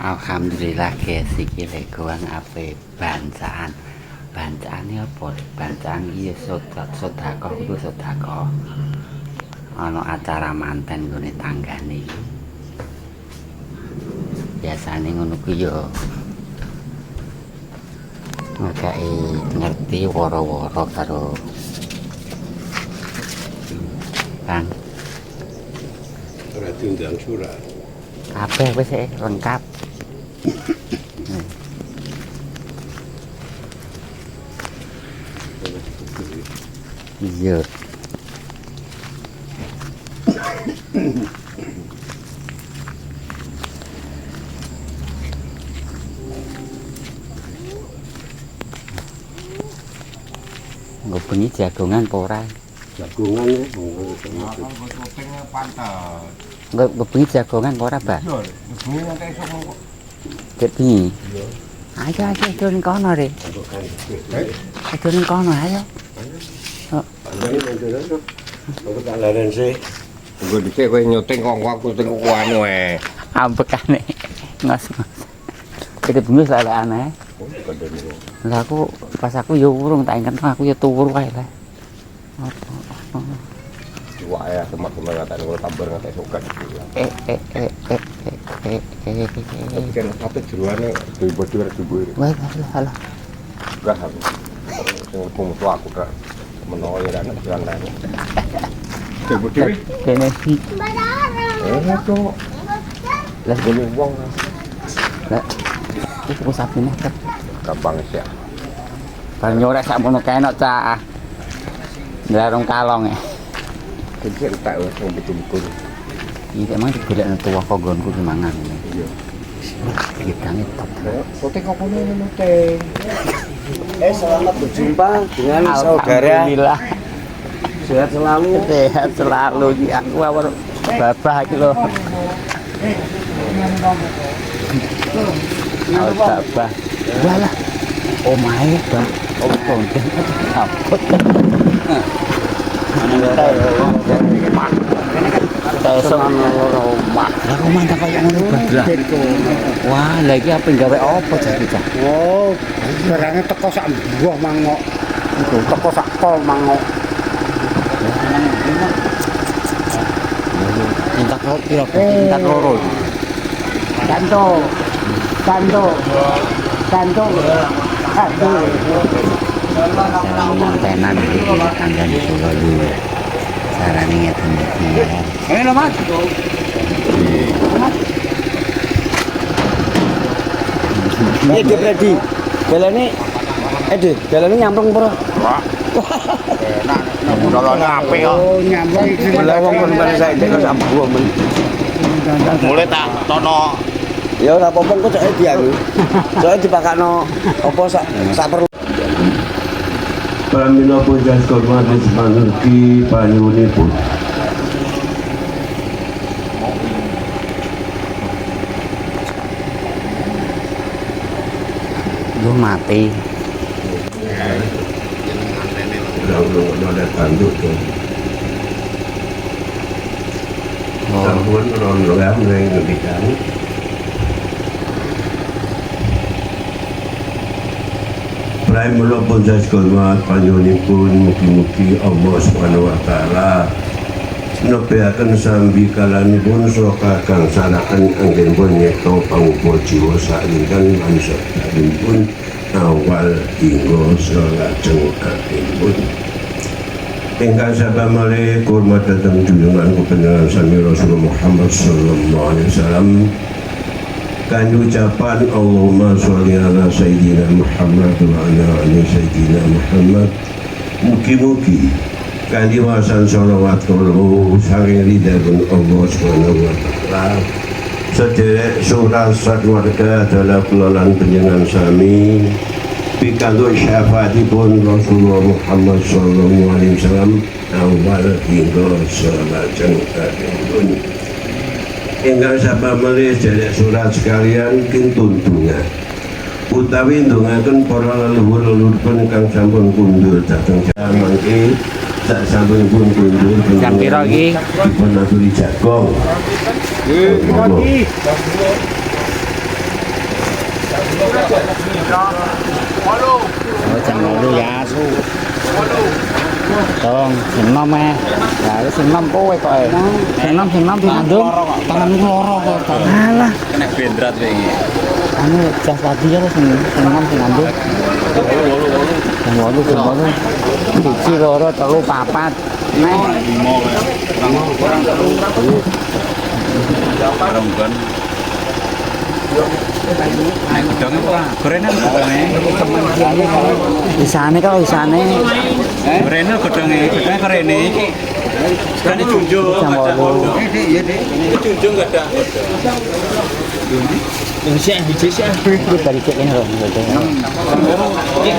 Alhamdulillah guys, iki lek goang ape bancaan. Bancaane apa? Bancaan iki sedekah kudu sedekah. Ana acara manten nggone tanggane iki. Biasane ngono ku yo ngekei ngerti woro-woro karo Kang. Ora diundang surat. Kabeh wis lengkap. Iya. Nggo bengi jagongan apa ora? Jagongan ya, Nggo bengi jagongan apa ora, Mbak? Cek bengi. Ayo turun kono re. Turun kono ayo. Aku tak leren sih. Gue dikit kowe nyuting kok aku syuting anu ae. Ambekane. Ngos-ngos. Cek bengi lek aneh. Lah aku pas aku yo urung tak ingkang aku yo turu wae lah. Wah ya teman-teman ngatain gue tambah ngatain suka. Tapi kan apa jeruannya dibuat. Wah, alah. Enggak aku. Sing mutu aku kan menawa ya anak jalan lain. Dibuat dhewe. Kene iki. Kok. Lah gone wong. Lah. Iki kok sapine ket. Gampang sih. Bar nyorek sakmono kenok cah. Ndarung kalong e. Kecil tak wong betul-betul. Iki emang digolekno tuwa kok nggonku ki mangan. Iya. Gedangnya top. Potek apa nih teh? Selamat berjumpa dengan saudara. Alhamdulillah. Sehat selalu. Sehat selalu iki aku babah iki lho. Babah. Walah. Omahe, Bang. Om konten kapot. Tesok omah. Lah omah tak kaya ngono bablah. Wah, lha iki ape gawe apa jadi cah? Oh, barangnya teko sak buah mangok. Itu teko sak kol mangok. Entak kok piro? Entak loro. Kanto. Mantenan iki tanggane kula dulu. Carane ngeten iki ya. Ayo Mas. Ini Predi. Dalane nyamplung pura. Enak. Dolone apik kok. Oh, nyamplung iki. Lah wong kon bare saiki kok sambuh men. Mulai tak tono. Ya ora apa-apa kok cek dianu. Soale dipakakno apa sak perlu. Pramila pujas kormatis manuki panyunipun. Lu mati. Udah ada tanduk tuh. Sampun rondo yang ngebikan. Prai mula pujas kormat panyunipun mugi-mugi Allah Subhanahu wa taala nepiaken sambi kalanipun soka kang sanaken anggenipun nyekto pangupa jiwa sainten manungsa pun awal hingga salajeng akhiripun. Ingkang sabda malih kurmat dhateng junjungan kebenaran sami Rasulullah Muhammad sallallahu alaihi wasallam. Kan ucapan Allahumma sholli ala sayyidina Muhammad wa ala ali sayyidina Muhammad. Mugi-mugi kan diwasan sholawat kula saking ridhapun Allah Subhanahu wa taala. Sedherek surah sakeluarga dalam kelolaan panjenengan sami pikantuk syafaatipun Rasulullah Muhammad sallallahu alaihi wasallam awal hingga salajeng akhiripun. Ingkang sapa malih sedherek surat sekalian kintun donga utawi ndongaken para leluhur-leluhuripun kang sampun kundur dhateng mangke sak sampunipun kundur Jam piro iki? dipun aturi jagong. lu ya su tolong sing nom ya sing nom kowe kok sing nom di kandung tangan loro kok alah Kena bendrat wingi. anu jas tadi ya sing nom sing kandung sing wolu siji loro telu papat neh Orang kan. Nek gedang apa? Gorengan gedangnya. isane kalau isane Gorengan gedangnya kerene iki. Sekali junjung. jam 8 Junjung gedang. iki balik kene lho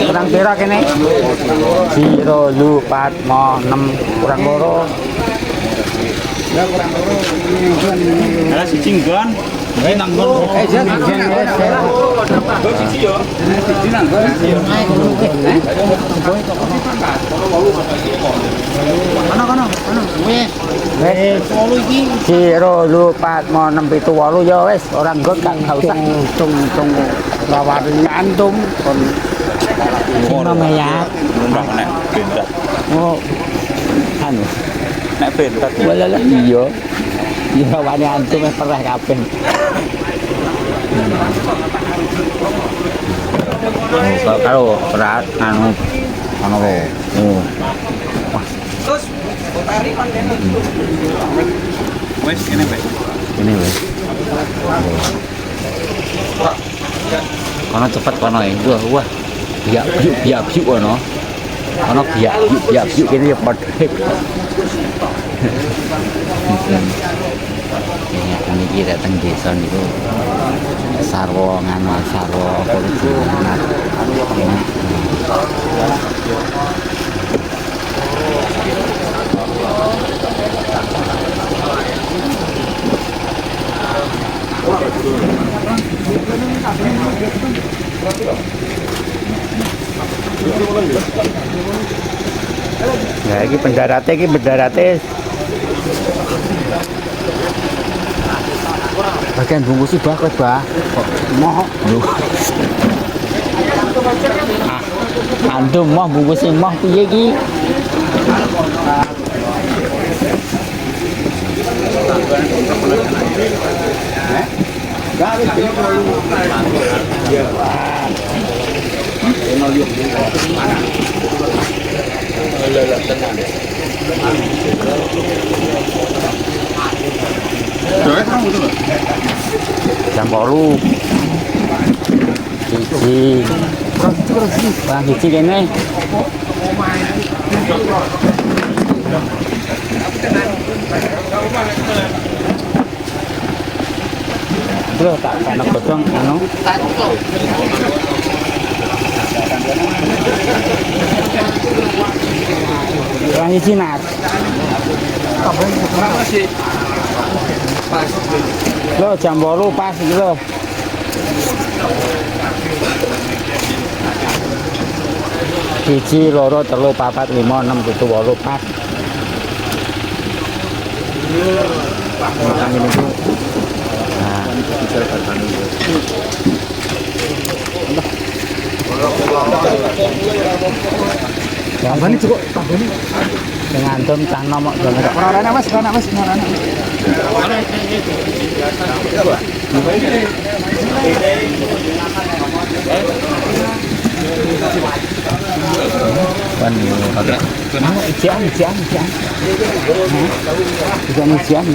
kurang pira kene 0 lu 4 mo 6 kurang loro Ada siji nggon. Ini nanggon. Kok siji yo? Siji nanggon. Kono. wis 8 iki 0 lu 4 mo 6 7 8 ya wis ora nggot gak usah tung lawan antum kon sing nama ya Ora nek bendrat. oh anu Nek bendrat. wala iya iya wani antum wis perah kabeh kalau berat anu oh Wes kene bae. ini wes kono cepet kono ya wah biak kono kono biak kene ya padha ini kami kira datang desa niku sarwa ngano sarwa apa jenengan ya ini pendaratnya bagian bungkus sih bah kok moh antum moh bungkusnya moh piye iki jam 8 siji bang siji kene terus tak kena bodong anu bang siji nat lo jam 8 pas iki lo siji loro telu papat 5 6 7 8 pas kami niku tambani cukup tambani dengan antum cah nomok banget orane Mas orane kan oke ujian ujian kok ujian ujian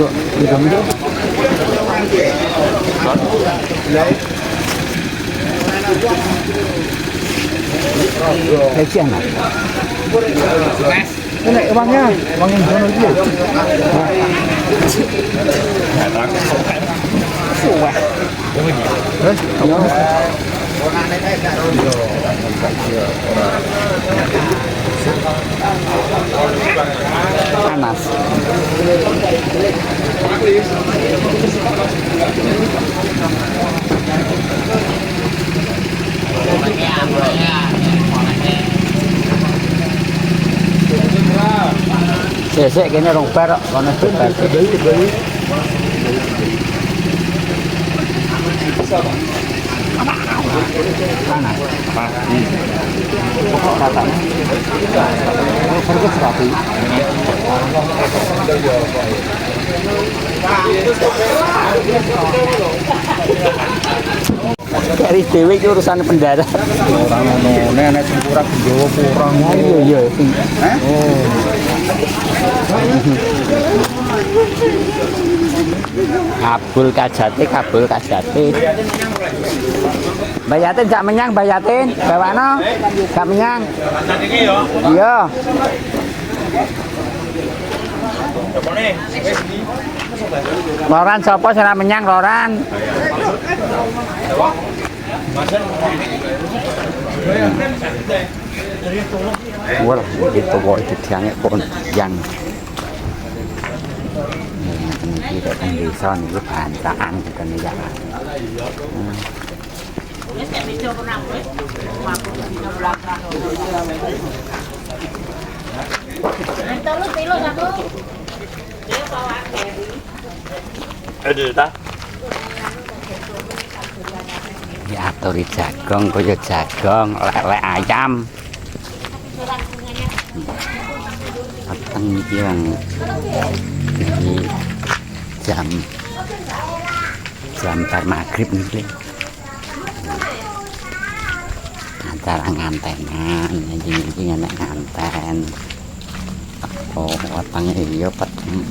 ini uangnya donor dia panas sesek kene rong bar kono bar Mana? Pokok rasanya. Harga serapi. Dari dewe itu urusan pendarat. Orang ngono, nenek sing kurang Jawa kurang. Iya. Kabul kajate. Bayatin gak menyang, bayatin. Bawano. Gak menyang. Iya. Loran sapa sing menyang Loran? Wah, itu kok itu tiangnya pun yang ini kan desa niku bancaan kita nih ya. Aduh ta. Ya aturi jagong kaya jagong, lelek ayam. Peteng iki wong iki jam bar magrib niki. Acara ngantenan, iki nek nganten. Oh, watange iya peteng.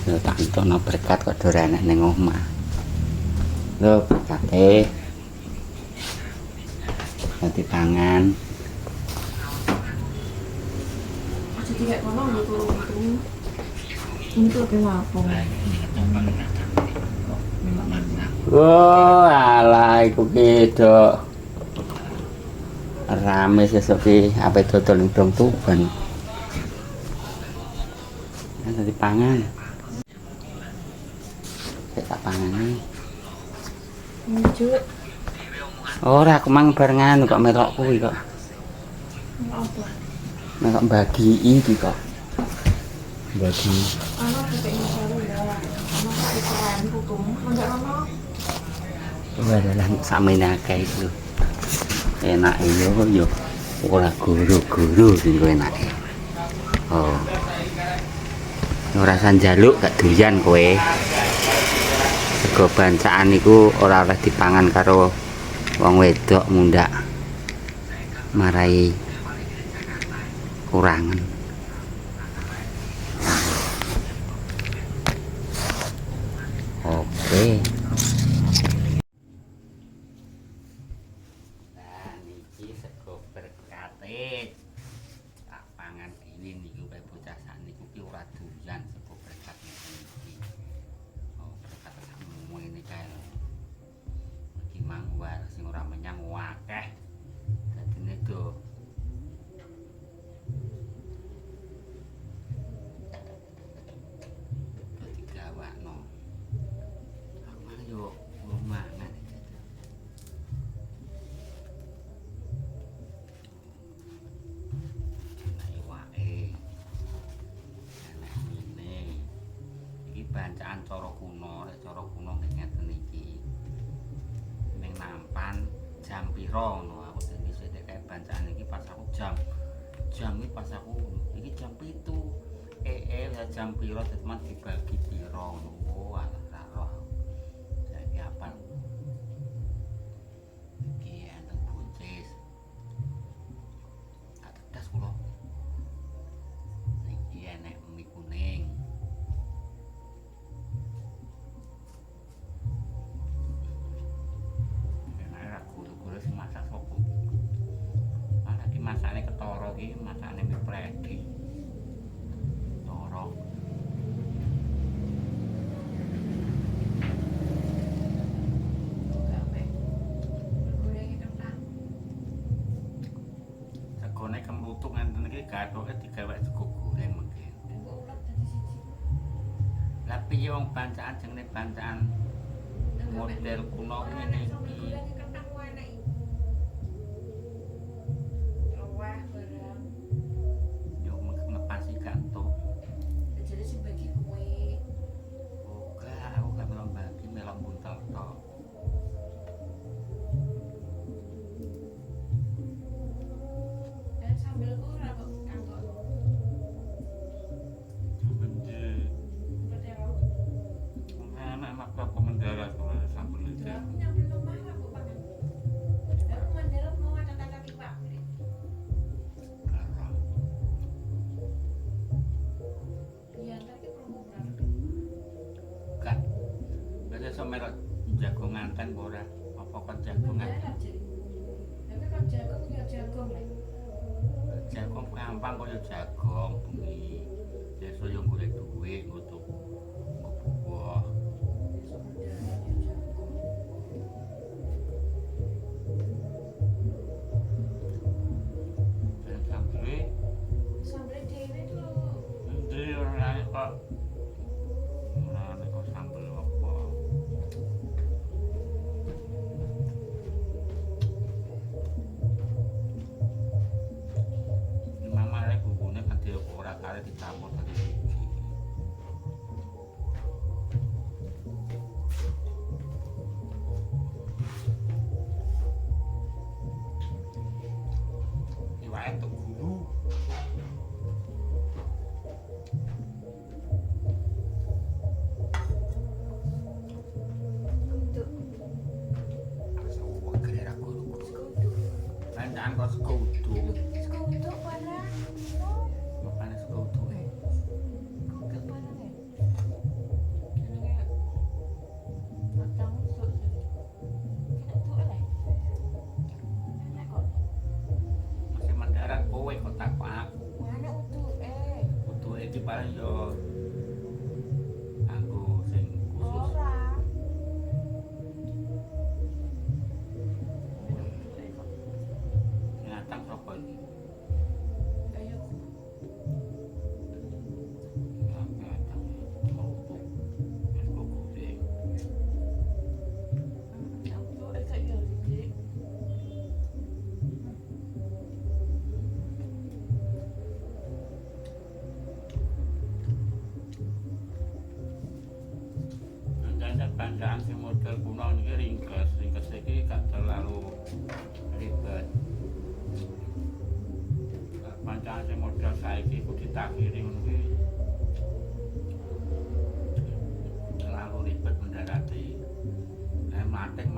Tak entono berkat kok ora enek ning omah. Lho berkate. Nanti tangan. Jadi kayak kono untuk kenapa? Oh, alah iku kedok. Rame sesuk ki ape dodol ning Dong Tuban. Nanti pangan. Tak pangane. Lanjut. Ora aku mang barengan kok melok kuwi kok. Apa? Melok bagi iki kok. Bagi. Ano kita ini baru ya. Ano kok ikuran putung? Enggak ono. Ora dalan samene akeh iku. Enak yo. Ora guru-guru sing enake. Oh. Ora sanjaluk gak doyan kowe. Sego bancaan niku ora oleh dipangan karo wong wedok mundak marai kurangan. Oke. Nah niki sego berkate. Tak pangan dene niku bae bocah sakniku ki ora doyan sego berkat niki. Ini kae iki mangwar sing ora menyang akeh dadine do digawakno aku mang yo mangan bancaan cara kuno, cara kuno ngeten iki. Ning nampan jam pira ngono aku dene sithik kae bancaan iki pas aku jam iki pas aku iki jam 7 jam pira teman dibagi pira ngono. Oh alah ra roh. Saiki apal. Iki anteng buncis. Atedas kula. Iki enek mie kuning. Masak sopo malah ki masakne ketara ki masakne mie predi toro segone kemlutuk ngenten iki gathoke digawe sego goreng mengke lah piye wong bancaan jenenge bancaan model kuno ngene iki yo ngepasi gantung iso melok jago nganten apa ora? Apa kon jago nganten? Mendarat jadi. Tapi kan jagung ya jagung lah. Jagung gampang kaya jagung bengi. Desa yo golek duit untuk buah. Besok mendarat ya jagung. Dan sampai Sampai dewe tuh. nanti orang kok sambel apa? Mama lek bubune kan dia ora kare dicampur tadi siji. Iwake tok gulu. Untuk Asa wong kira guru. sekutu. Lanjangan kok sekutu. Sekutu pada. Oh, Makane sekutu. sekutu pada nih. Ini kayak matang sok sih. Kena tuh lah. Enak kok. Masih mendarat kowe kok takok aku. Mana untuk Kudu iki paling yo anggo sing khusus. orang. Kok. Sing atang sapa iki? Ayo. Ya atang. Merutuk. Wis kok kudu. Aku agak ya sedikit. Dan bancaan sing model kuno niki ringkes iki gak terlalu ribet. Bancaan sing model saiki ku ditakhiri ngono kuwi terlalu ribet mendarati. Mating.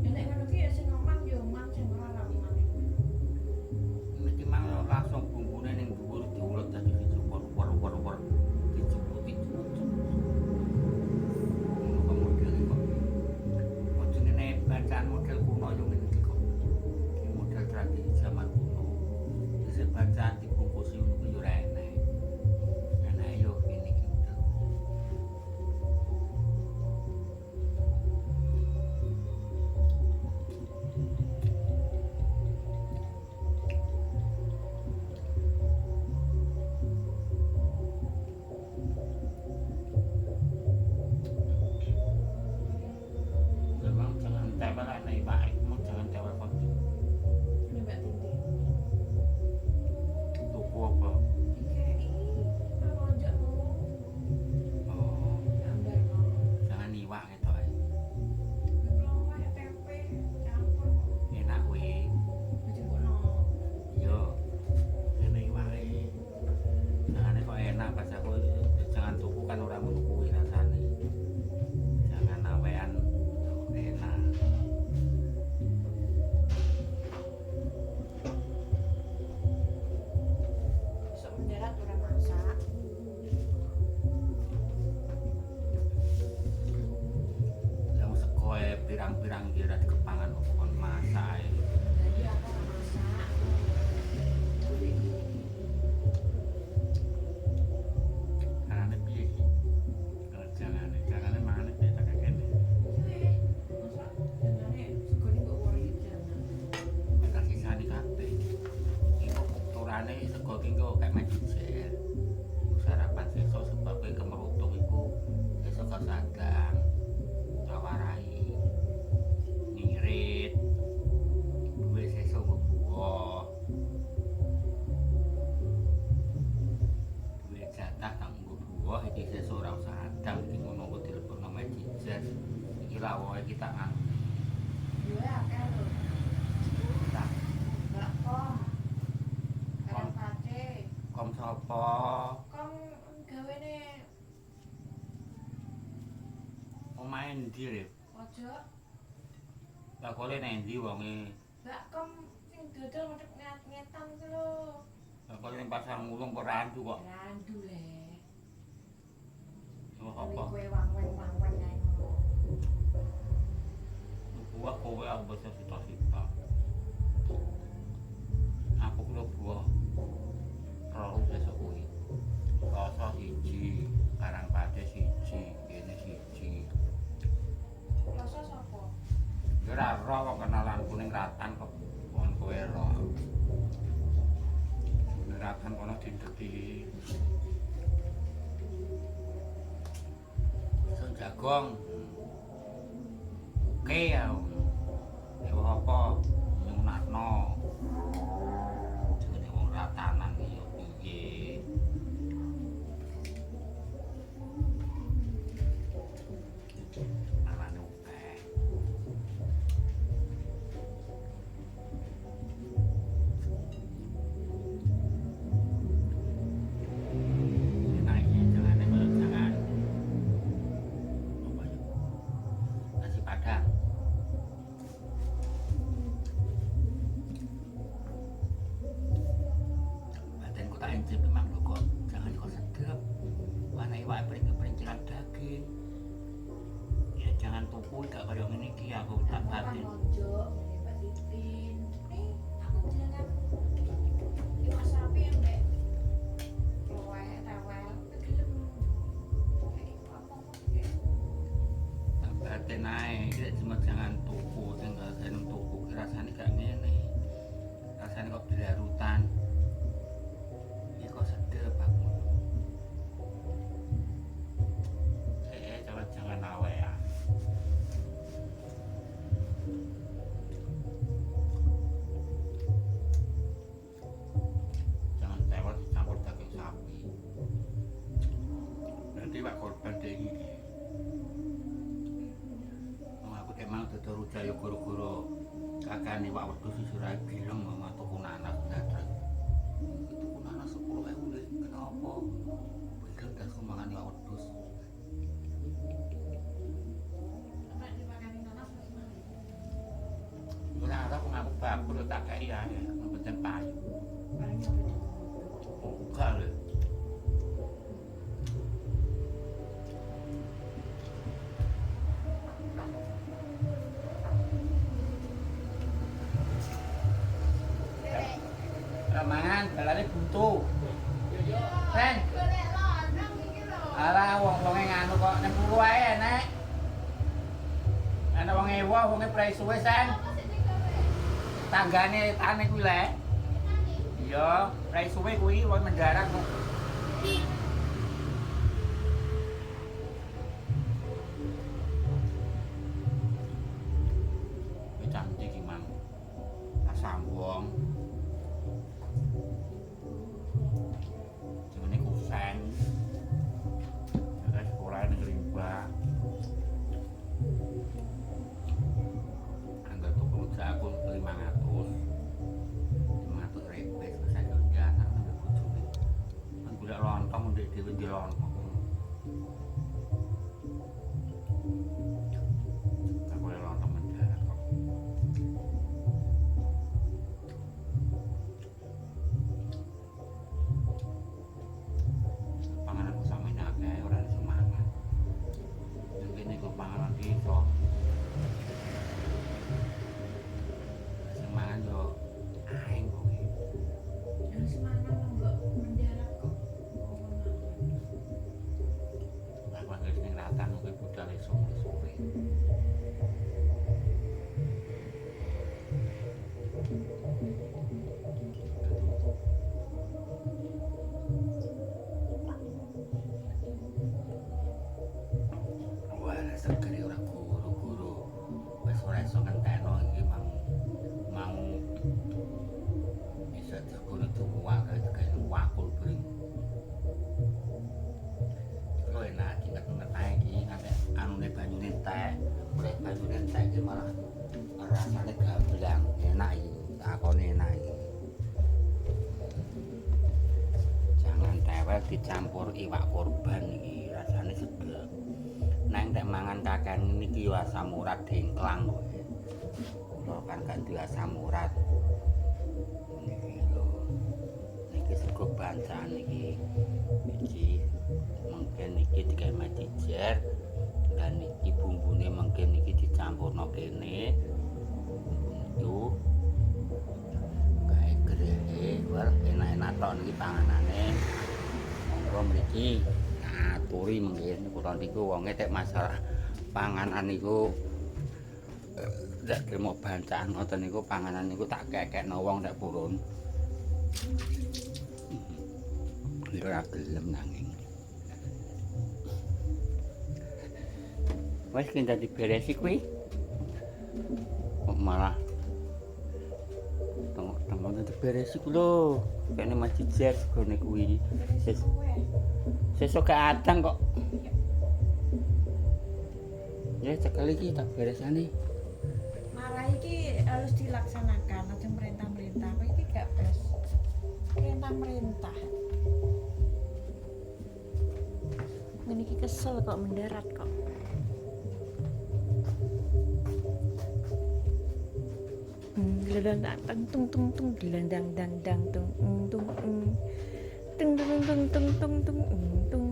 Nek ngono ki ya sing ngomong yo mang sing ora ramah. Niki mang langsung bumbune ning dhuwur diulet dadi dicupur. Dicuputi. Ngono kok model kok. Kok jenenge bacaan model kuno yo ngene iki kok. Iki model tradisi zaman kuno. Wis bacaan dibungkusi ngono ku yo ora enak. Enak yo ngene iki model. Memang jangan tempel aneh baik, memang jangan tempel kopi. Ini mbak Tindi. Tuku apa? DKI. Apa aja mau Oh, gambar mau. jangan iwak gitu ae. Kalau kayak tempe campur Enak weh. dijemput no. Yo. Ini iwak jangan kok enak pas aku jangan tuku kan orang ngono kuwi rasane. Jangan awean enak. Besok mendarat udah masak. Yang sekoe pirang-pirang kira di kepangan kon masak ae. Jadi aku udah masak. Karane piye iki? Jangan mangan piye tak kene. Masak. Jangannya sekali mbak worry jangan. Kita sisani kabeh. Iku turane sego ki engko kayak maju jer. Sarapan sesuk sebab kowe kemerutuk iku sesuk sadang. Tawarai. Ngirit. Duwe sesuk buah. Duwe jatah kanggo buah iki sesuk ora usah adang iki ngono kok dilebokno maju jer. Iki lawoke kita nganu. Dua akal loh. Tak Gak kom. Kadang pace. kom sapa? Kom gawe nih Omahe ndi rek? pojok. Lah kole nang ndi wonge? Gak kom sing dodol ngadep ngetan ku lho. Lah kole ning pasar mulung kok randu kok. Randu le. Oh, Ini kue wang-wang kayak ngono. Gua kowe aku bisa sita-sita. Aku kira gua roh besok kuwi. Rasa siji, Karang Pade siji, kene siji. Rasa sapa? Ora roh kok kenalan kuning ratan kok wong kowe roh. Ratan kono dideki. Iso jagong. Oke ya. Dewa apa? Nyunatno. Jenenge wong ratanan iki yo piye. Alane oke. Nah, ini jangan jangan. Apa ya? Nasi Padang. Badanku tak encip memang lho kok. Jangan kok sedep. Mana iwak peringilan daging. Ya jangan tuku gak kayak ngene iki aku tak batin. Ojo, ini Mbak Titin. Nih, aku jangan iwak sapi yang mbak loe, tewel, kegelem. Kayak iku apa-apa kayak. Tak batin ae, iki cuma jangan tuku sing gak seneng tuku ki rasane gak ngene. Rasane kok dilarutan. Iki kok sedep aku. Jangan awe ya. Jangan tewel dicampur daging sapi. Nanti pak korban deh ini. Aku emang tutur rujaya guru-guru kakak nih pak wedus surai bilang mama tuku nanas datang. Tuku nanas 10.000 deh. Kenapa? Bilang dah sumangan pak wedus. Sampai dipakani nanas gimana? Ora aku ngaku bakul tak kei ae, mboten payu. Paling sampai di Enggak lho. Ramangan balane buntu. Ren, golek lanang iki lho. alah wong-wonge nganu kok 60 ae nek. Ana wong ewa, wonge prei suwe sen. Apa sih digoreng? Tanggane tane kuwi le. Iya, prei suwe kuwi wong mendarat kok. Kuwi cantik iki mang. Tak sambung. Jenenge kusen. Ada sekolah ning Rimba. Angga tuku jagung 500. 500 repes saya kerjaan nang bojone. Kan golek lontong ndek dhewe di lontong. Aku golek lontong mendarat kok. Panganan sama ini akeh ora ada semangat. Yang kene kok panganan desa. Semangat yo aing kok iki. Yang semangat enggak mendarat kok. Aku anggere ning ratan kuwi budal sore-sore. Wah, segere ora guru-guru. Wis ora iso ngenteno iki mang bisa diguru tuku wae kayak wakul bring. Iku enak inget-inget ae iki nganti anune banyune entek. Oleh banyune entek iki malah rasane gamblang, enak iki. Takone enak iki. Jangan tewel dicampur iwak korban iki, rasane sedep. Neng nek mangan kakean niki yo asam urat dengklang kowe. Kula kan gak duwe asam urat. Niki lho. Niki sego bancaan iki mungkin iki digawe majijer dan iki bumbune mungkin iki dicampurno kene itu gawe grehe wal enak-enak tok niki panganane monggo mriki aturi mungkin kula niku wonge tek masalah panganan niku nek trimo bancaan ngoten niku panganan niku tak kekekno wong nek purun ora gelem nanging wis kita diberesi kuwi kok malah tengok diberesi ku lho kene masjid segone kuwi sesuk kadang kok ya sekali iki tak beresane marah iki harus dilaksanakan aja merintah-merintah apa iki gak bes merintah ini kesel kok mendarat kok gelandang tung tung tung gelandang dang dang tung tung tung tung tung tung tung tung tung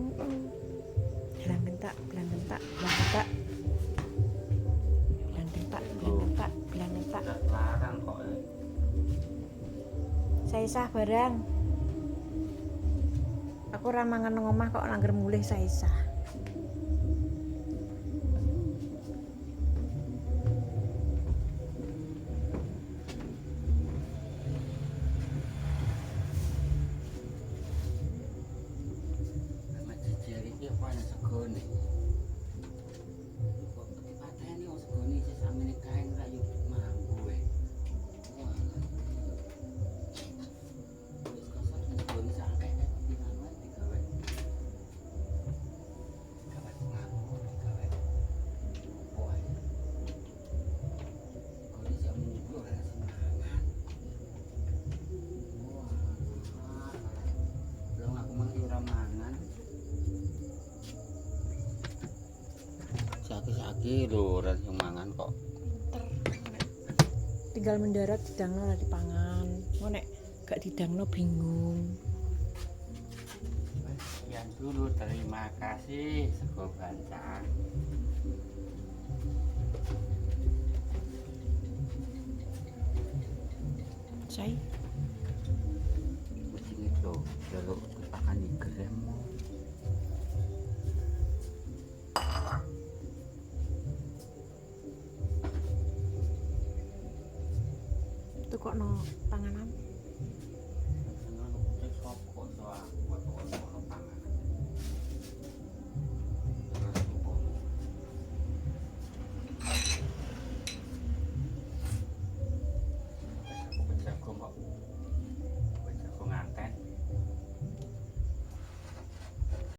gelang gentak gelang gentak gelang gentak gelang gentak gelang gentak larang kok saya sah barang aku ora mangan nang omah kok langgar mulih saya sah segone kok dipateni wong segone isih samene kae ora yo mampu wae wis kosok segone sampe pirangan digawe mampu digawe wae kok iso munggo ora semangat wah belum aku mang ora mangan sakit lho ora sing mangan kok tinggal mendarat didangno ora dipangan kok nek gak didangno bingung sekian dulu terima kasih sego bancaan saya mesti itu jaluk pakan di gerem itu kok no panganan